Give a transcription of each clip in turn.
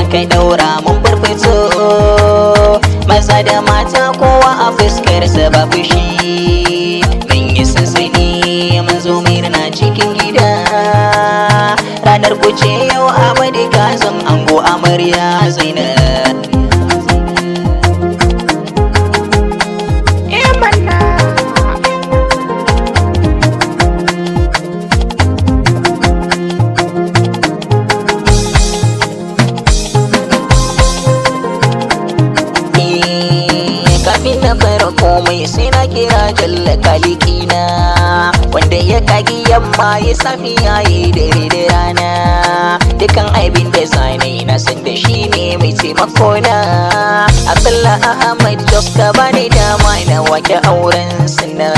aka daura mun farfito, maza da mata kowa a fuskarsa ba fushi. Mun yi sansani mun zo murna cikin gida, ranar ku ce yau Amadu Kazim ango amarya Zainab. Kafin na fara komai sai na kira jalla kalikina, wanda ya kagi yamma ya safiya ya dare da rana. Dukan abin da zane na san da shi ne mai taimako na. Abdullah Ahmad Jos ka bani dama na wake auren suna.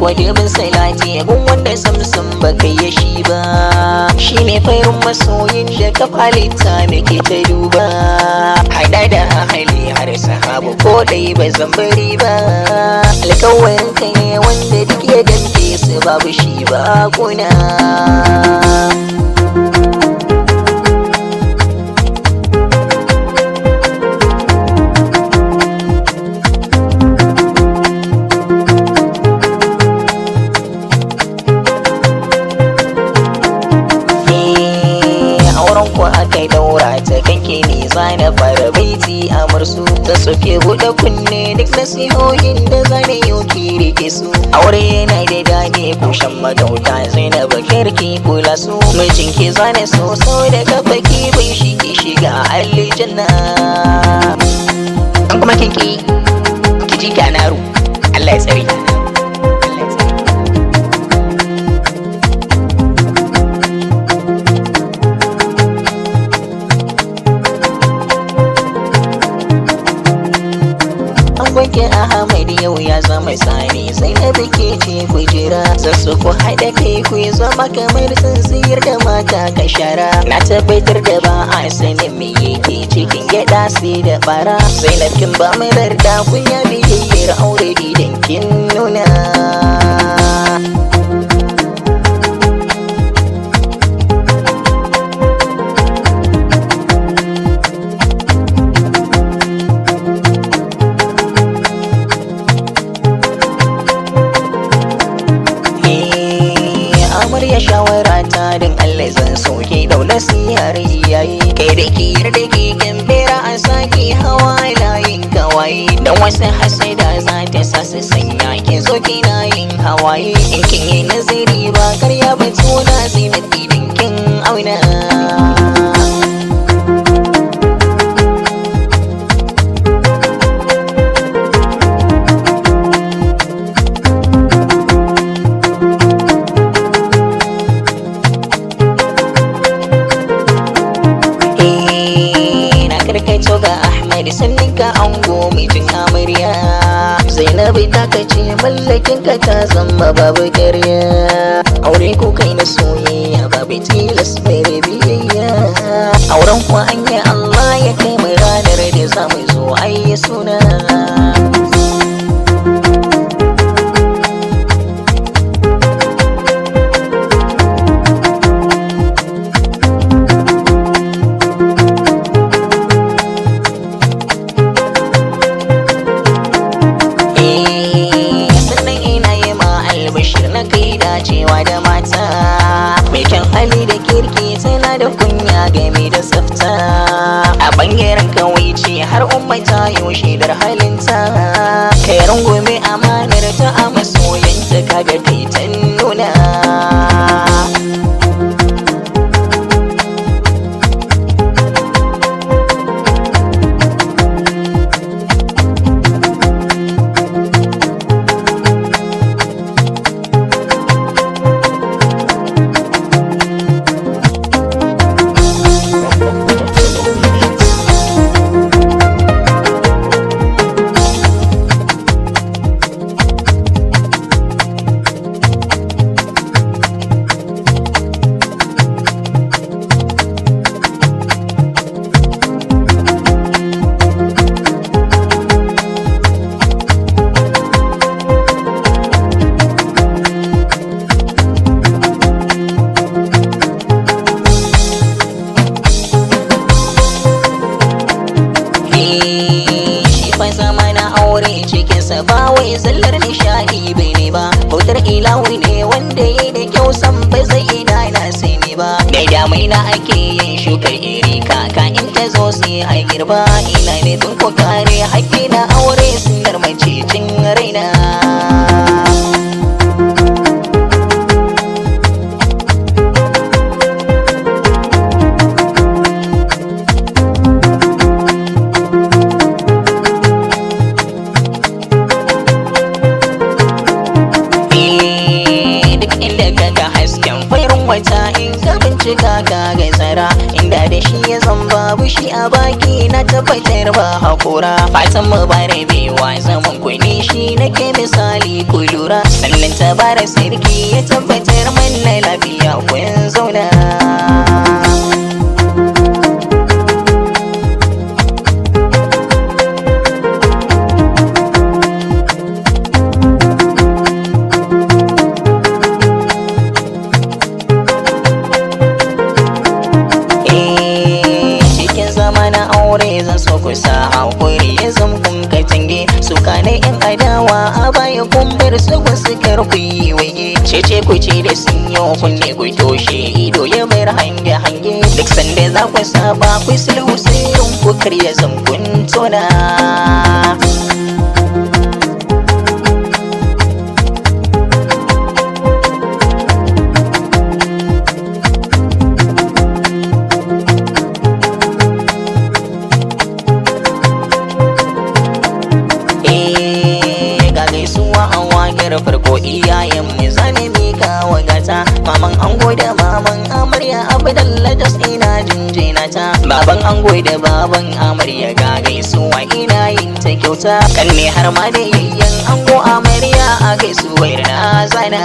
Wadibin salati gun wanda samsam baka yi shi ba, shi ne farin masoyin da ka halitta muke ta duba. Hada da ahali har sahabu ko dai ba zan bari ba, alkawarin ka ne wanda duk ya damke su babu shi ba kuna. Akai daura ta kanke ne zana fara baiti a mursu ta soke buɗe kunne duk nasihohin da zane yau ki rike su. Aure yana da daɗi kushen magauta Zainab kirki kula su, mijin ki zane so da kafa ki bai shige shiga aljanna. An kuma kinki ki ji kanaru Allah ya tsare. Wanke Ahmad yau ya zama sani, Zainab ke ce kujera, zasu ku haɗa kai ku zama kamar tsintsiyar da mata ka shara. Na tabbatar da ba a sanin me yake cikin gyaɗa sai da bara. Zainab kin ba mai da kunya biyayyar aure idan kin nuna. Amarya shawara ta don Allah zan soke daula siyar iyaye, kai da ki yarda ki gambera a sake hawa layin kawai. Dan wasu hasada za ta sa su sanya ki zo kina yin hawaye. In kin yi nazari ba karya ba tuna Zainab idan kin auna. Karkato ga Ahmad sannin ka ango mijin amarya. Zainab ta kace mallakin ka ta zama babu ƙarya. Aure ko kai na soyayya babu tilas mai biyayya. Auren ku anya Allah ya kai mu ranar da za mu zo ayi suna. Dacewa da mata mai kyan hali da kirki tana da kunya game da tsafta. A bangaren kawai ce har umma ta yi shaidar halinta, kai rungume amanar ta a masoyanta kaga kai ta nuna. ilahu ne wanda ya da kyau san ba zai ina na sani ba. Da damina ake yin shukar iri kaka in ta zo sai a girba. Ina nufin ku kare haƙƙi na aure sunar macicin raina. Wata in ka bincika ka ga tsara inda da shi ya zan babu shi a baki na tabbatar ba hakura. Fatan mu ba rabewa zaman ku ne shi nake misali ku lura. Sannan tabara sarki ya tabbatar mana lafiya kun zauna. Zan so ku sa hankuri ya zam kun ka tange su kane in adawa a baya kun bar su wasu karfi waye cece ku ce da sun yi kunne ku toshe ido ya mayar hange hange duk sanda za ku saba ku sulhu sirrin ku karya zam kun tona. Farko iyayen mu zane mika wa gata maman ango da maman amarya abdalla da ina jinjina ta. Baban ango da baban amarya ga gaisuwa ina yin ta kyauta. Kan ne har ma da yayyan ango amarya a gaisuwar na zana.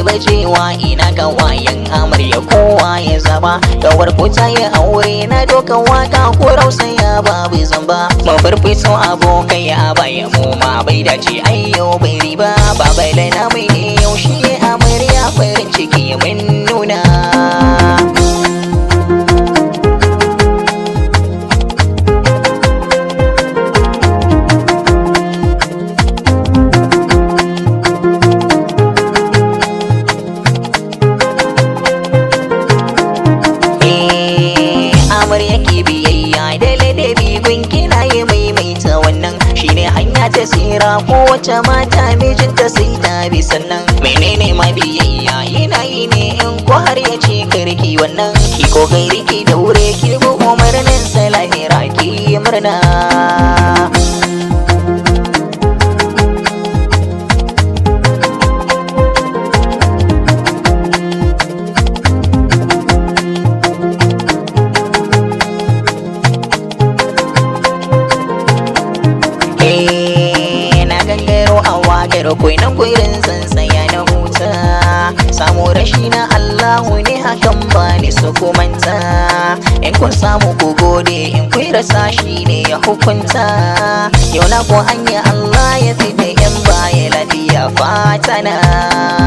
Bajewa ina ga wayan amarya kowa ya zaba gawar ta ya aure na dokan waka ko rausaya babu zamba. Mafarfito abokai a baya mu ma bai dace ayyo bai riba. Babai na mai ne yaushe amarya farin ciki mun nuna. Tsira kowace mata mijinta sai ta bi sannan menene ma biyayya yana yi ne in ko har ya ce karki wannan ki kokari ki daure ki bi umarnin sa lahira ki murna. Koi nan gurin zan tsaya na huta samu rashi na Allahu ne hakan ba ni su kumanta. In kun samu ku gode in kun rasa shi ne ya hukunta. Yau na ko hanya Allah ya fi da yan baya lafiya fatana.